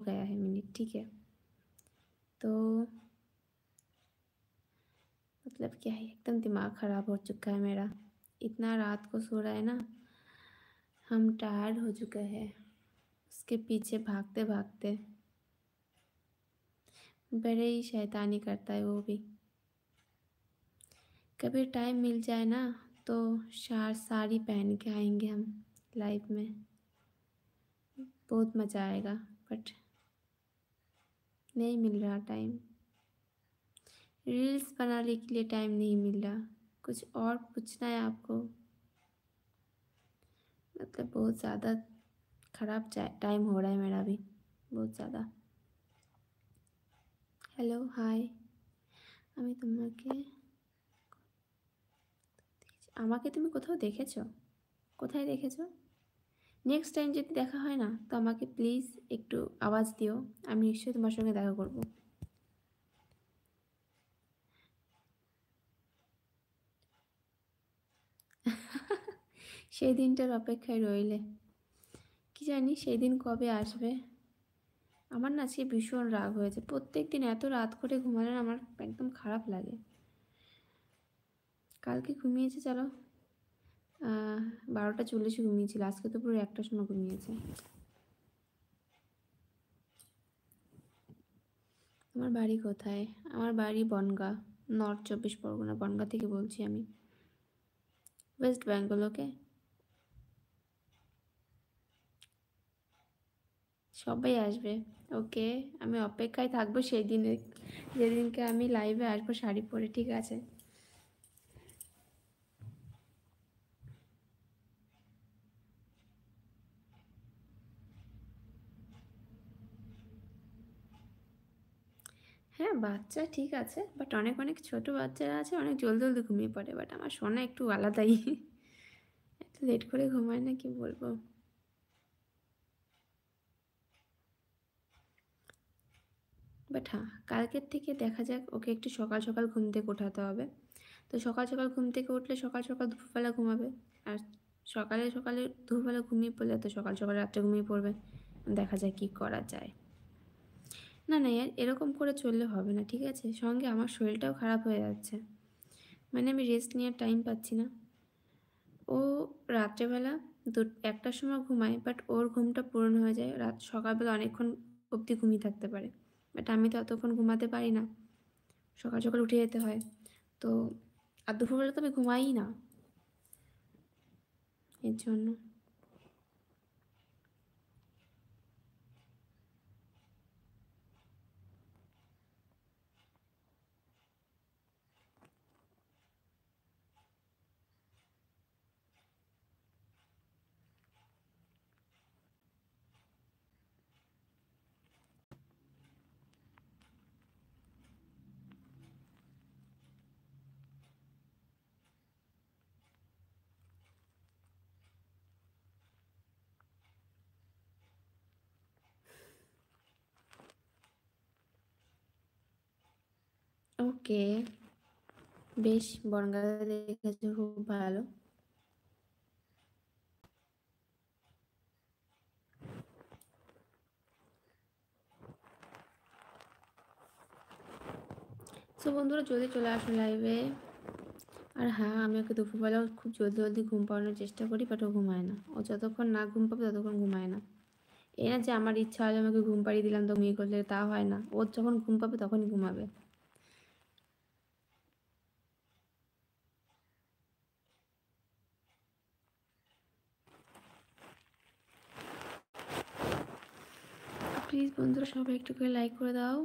गया है मिनट, ठीक है। तो मतलब क्या है, एकदम दिमाग ख़राब हो चुका है मेरा। इतना रात को सो रहा है ना, हम टायर्ड हो चुके हैं उसके पीछे भागते भागते। बड़े ही शैतानी करता है वो भी। कभी टाइम मिल जाए ना तो साड़ी पहन के आएंगे हम लाइफ में, बहुत मज़ा आएगा। बट नहीं मिल रहा टाइम, रील्स बनाने के लिए टाइम नहीं मिल रहा। कुछ और पूछना है आपको? मतलब बहुत ज़्यादा ख़राब टाइम हो रहा है मेरा भी, बहुत ज़्यादा। Hello, hi. আমি তোমাকে, আমাকে তুমি কোথাও দেখেছো? কোথায় দেখেছো? নেক্সট টাইম যদি দেখা হয় না তো আমাকে প্লিজ একটু আওয়াজ দিও, আমি নিশ্চয়ই তোমার সঙ্গে দেখা করব। সেই দিনটার অপেক্ষায় রইলে। কি জানি সেই দিন কবে আসবে। আমার না আজকে ভীষণ রাগ হয়েছে, প্রত্যেক দিন এত রাত করে ঘুমালে না আমার একদম খারাপ লাগে। কালকে ঘুমিয়েছে চলো 12টা 40 ঘুমিয়েছিল, আজকে তো পুরো 1টার সময় ঘুমিয়েছে। আমার বাড়ি কোথায়? আমার বাড়ি বনগাঁ, নর্থ 24 পরগনা, বনগাঁ থেকে বলছি আমি, ওয়েস্ট বেঙ্গল। ওকে, সবাই আসবে। ওকে, আমি অপেক্ষায় থাকবো সেই দিনে, যেদিনকে আমি লাইভে আসবো শাড়ি পরে, ঠিক আছে? হ্যাঁ, বাচ্চা ঠিক আছে, বাট অনেক অনেক ছোট বাচ্চারা আছে, অনেক জলদি জলদি ঘুমিয়ে পড়ে, বাট আমার সোনা একটু আলাদাই। একটু লেট করে ঘুমায় না, কি বলবো। বাট হ্যাঁ, কালকের থেকে দেখা যাক, ওকে একটু সকাল সকাল ঘুম থেকে ওঠাতে হবে। তো সকাল সকাল ঘুম থেকে উঠলে সকাল সকাল দুপুরবেলা ঘুমাবে, আর সকালে সকালে দুপুরবেলা ঘুমিয়ে পড়লে তো সকাল সকাল রাত্রে ঘুমিয়ে পড়বে। দেখা যায় কি করা যায়। না না ইয়ার, এরকম করে চললে হবে না, ঠিক আছে? সঙ্গে আমার শরীরটাও খারাপ হয়ে যাচ্ছে, মানে আমি রেস্ট নেওয়ার টাইম পাচ্ছি না। ও রাত্রেবেলা 1টার সময় ঘুমায়, বাট ওর ঘুমটা পূরণ হয়ে যায় সকালবেলা অনেকক্ষণ অবধি ঘুমিয়ে থাকতে পারে। বাট আমি তো অতক্ষণ ঘুমাতে পারি না, সকাল সকাল উঠে যেতে হয়। তো আর দুপুরবেলা তো আমি ঘুমাই না, এর জন্য। ওকে, বেশ, বনগাঁ দেখেছো, খুব ভালো। সো বন্ধুরা জলদি চলে আসুন লাইভে। আর হ্যাঁ, আমি ওকে দুপুরবেলাও খুব জলদি জলদি ঘুম পাড়ানোর চেষ্টা করি, বাট ও ঘুমায় না। ও যতক্ষণ না ঘুম পাবে ততক্ষণ ঘুমায় না। এই না যে আমার ইচ্ছা হলে আমাকে ঘুম পাড়িয়ে দিলাম তো ঘুমিয়ে করলে, তা হয় না। ওর যখন ঘুম পাবে তখনই ঘুমাবে। প্লিজ বন্ধুরা সবাই একটু করে লাইক করে দাও।